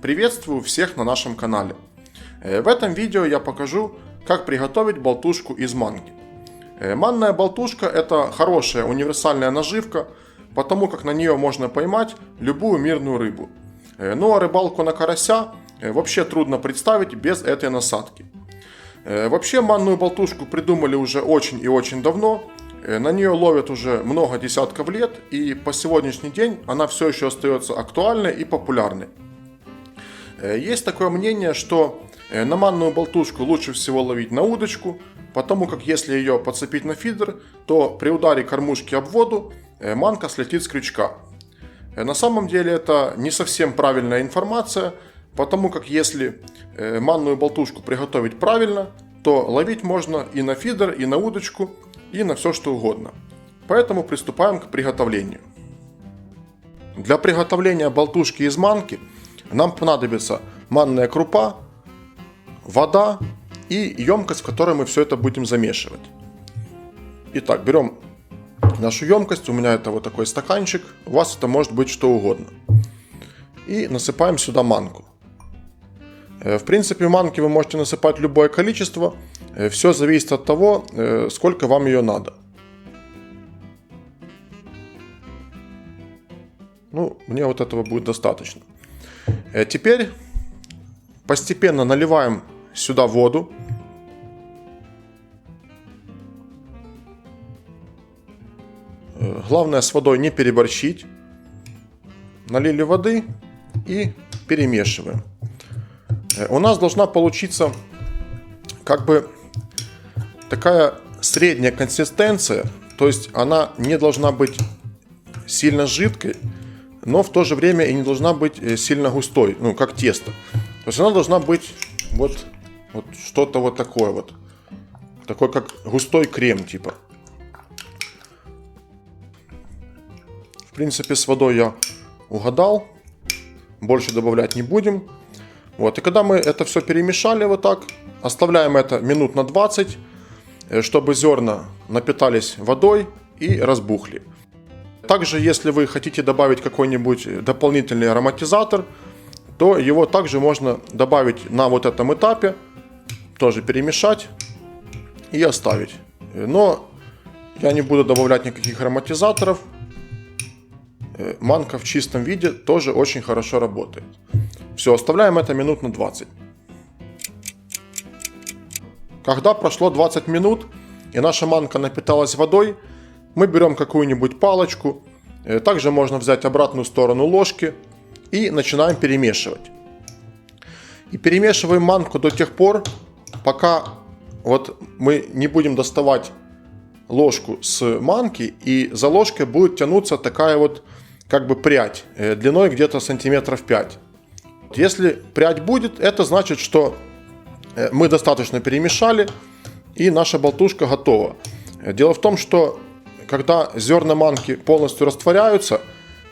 Приветствую всех на нашем канале. В этом видео я покажу, как приготовить болтушку из манки. Манная болтушка — это хорошая универсальная наживка, потому как на нее можно поймать любую мирную рыбу. Ну а рыбалку на карася вообще трудно представить без этой насадки. Вообще манную болтушку придумали уже очень и очень давно. На нее ловят уже много десятков лет, и по сегодняшний день она все еще остается актуальной и популярной. Есть такое мнение, что на манную болтушку лучше всего ловить на удочку, потому как если ее подцепить на фидер, то при ударе кормушки об воду манка слетит с крючка. На самом деле это не совсем правильная информация, потому как если манную болтушку приготовить правильно, то ловить можно и на фидер, и на удочку, и на все что угодно. Поэтому приступаем к приготовлению. Для приготовления болтушки из манки нам понадобится манная крупа, вода и емкость, в которой мы все это будем замешивать. Итак, берем нашу емкость, у меня это вот такой стаканчик, у вас это может быть что угодно. И насыпаем сюда манку. В принципе, манки вы можете насыпать любое количество, все зависит от того, сколько вам ее надо. Ну, мне вот этого будет достаточно. Теперь постепенно наливаем сюда воду. Главное с водой не переборщить. Налили воды и перемешиваем. У нас должна получиться как бы такая средняя консистенция, то есть она не должна быть сильно жидкой, но в то же время и не должна быть сильно густой, ну как тесто. То есть она должна быть вот что-то вот такое вот, такой как густой крем типа. В принципе, с водой я угадал, больше добавлять не будем. Вот, и когда мы это все перемешали вот так, оставляем это минут на 20, чтобы зерна напитались водой и разбухли. Также, если вы хотите добавить какой-нибудь дополнительный ароматизатор, то его также можно добавить на вот этом этапе, тоже перемешать и оставить. Но я не буду добавлять никаких ароматизаторов. Манка в чистом виде тоже очень хорошо работает. Все, оставляем это минут на 20. Когда прошло 20 минут и наша манка напиталась водой, мы берем какую-нибудь палочку, также можно взять обратную сторону ложки и начинаем перемешивать. И перемешиваем манку до тех пор, пока вот мы не будем доставать ложку с манки, и за ложкой будет тянуться такая вот как бы прядь длиной где-то сантиметров 5. Если прядь будет, это значит, что мы достаточно перемешали и наша болтушка готова. Дело в том, что когда зерна манки полностью растворяются,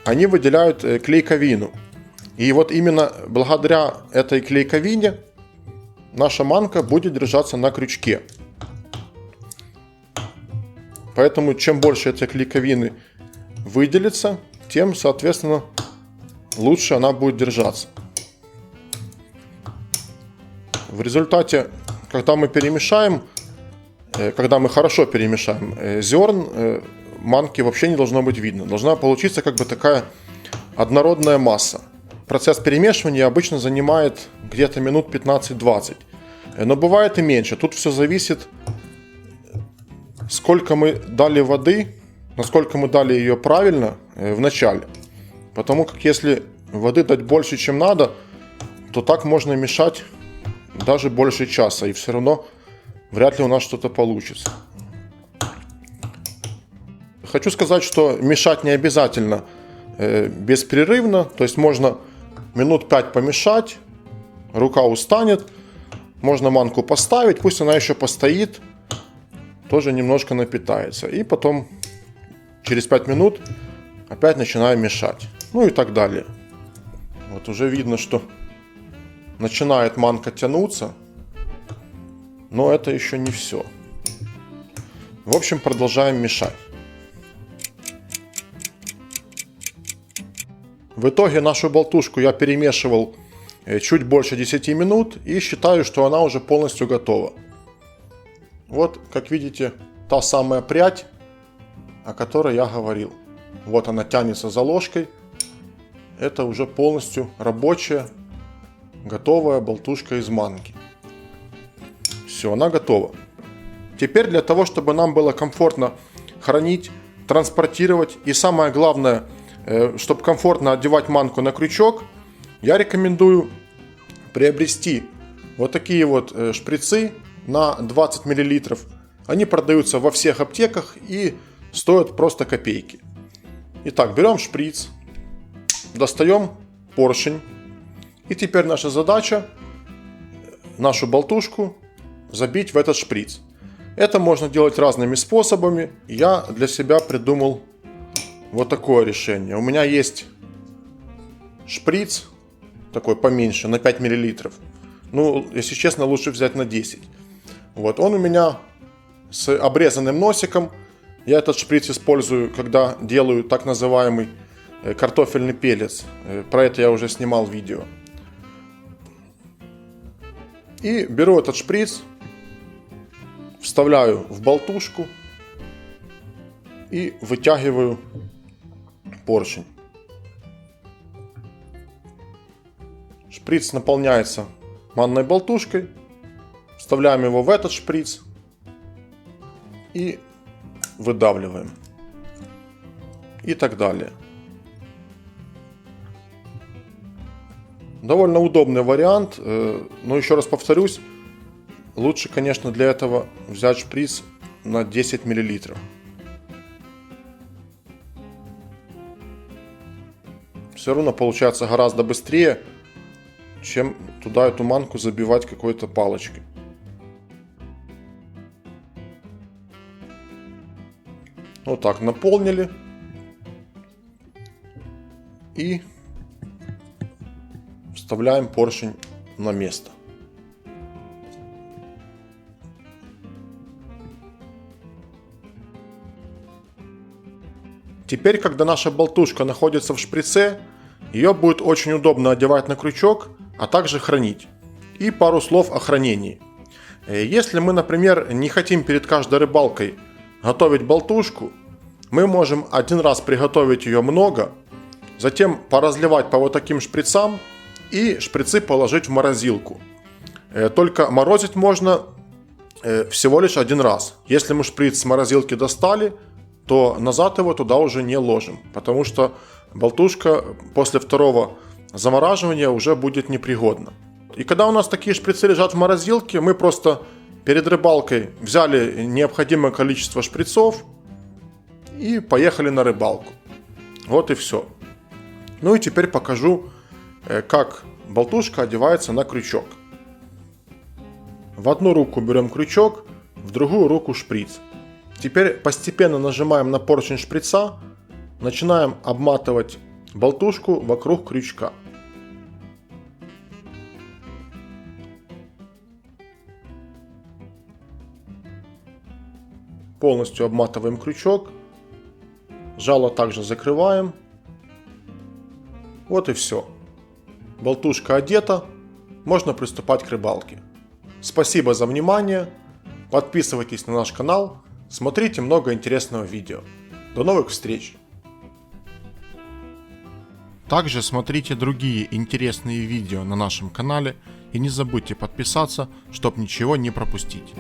они выделяют клейковину. И вот именно благодаря этой клейковине наша манка будет держаться на крючке. Поэтому чем больше этой клейковины выделится, тем, соответственно, лучше она будет держаться. В результате, когда мы перемешаем, когда мы хорошо перемешаем, зерн манки вообще не должно быть видно. Должна получиться как бы такая однородная масса. Процесс перемешивания обычно занимает где-то минут 15-20. Но бывает и меньше. Тут все зависит, сколько мы дали воды, насколько мы дали ее правильно в начале. Потому как если воды дать больше, чем надо, то так можно мешать даже больше часа, и все равно вряд ли у нас что-то получится. Хочу сказать, что мешать не обязательно беспрерывно, то есть можно минут 5 помешать, рука устанет, можно манку поставить, пусть она еще постоит, тоже немножко напитается, и потом через 5 минут опять начинаем мешать, ну и так далее. Вот уже видно, что начинает манка тянуться, но это еще не все. В общем, продолжаем мешать. В итоге нашу болтушку я перемешивал чуть больше 10 минут и считаю, что она уже полностью готова. Вот, как видите, та самая прядь, о которой я говорил. Вот она тянется за ложкой. Это уже полностью рабочая, готовая болтушка из манки. Все, она готова. Теперь для того, чтобы нам было комфортно хранить, транспортировать и самое главное, чтобы комфортно одевать манку на крючок, я рекомендую приобрести вот такие вот шприцы на 20 мл. Они продаются во всех аптеках и стоят просто копейки. Итак, берем шприц, достаем поршень. И теперь наша задача нашу болтушку забить в этот шприц. Это можно делать разными способами. Я для себя придумал вот такое решение. У меня есть шприц такой поменьше, на 5 мл. Ну, если честно, лучше взять на 10. Вот, он у меня с обрезанным носиком. Я этот шприц использую, когда делаю так называемый картофельный пелец. Про это я уже снимал видео. И беру этот шприц, вставляю в болтушку и вытягиваю поршень. Шприц наполняется манной болтушкой. Вставляем его в этот шприц и выдавливаем. И так далее. Довольно удобный вариант, но еще раз повторюсь, лучше, конечно, для этого взять шприц на 10 мл. Все равно получается гораздо быстрее, чем туда эту манку забивать какой-то палочкой. Вот так наполнили. И вставляем поршень на место. Теперь, когда наша болтушка находится в шприце, ее будет очень удобно одевать на крючок, а также хранить. И пару слов о хранении. Если мы, например, не хотим перед каждой рыбалкой готовить болтушку, мы можем один раз приготовить ее много, затем поразливать по вот таким шприцам и шприцы положить в морозилку. Только морозить можно всего лишь один раз. Если мы шприц с морозилки достали, то назад его туда уже не ложим, потому что болтушка после второго замораживания уже будет непригодна. И когда у нас такие шприцы лежат в морозилке, мы просто перед рыбалкой взяли необходимое количество шприцов и поехали на рыбалку. Вот и все. Ну и теперь покажу, как болтушка одевается на крючок. В одну руку берем крючок, в другую руку шприц. Теперь постепенно нажимаем на поршень шприца, начинаем обматывать болтушку вокруг крючка. Полностью обматываем крючок, жало также закрываем. Вот и все. Болтушка одета, можно приступать к рыбалке. Спасибо за внимание, подписывайтесь на наш канал, смотрите много интересного видео. До новых встреч! Также смотрите другие интересные видео на нашем канале и не забудьте подписаться, чтобы ничего не пропустить.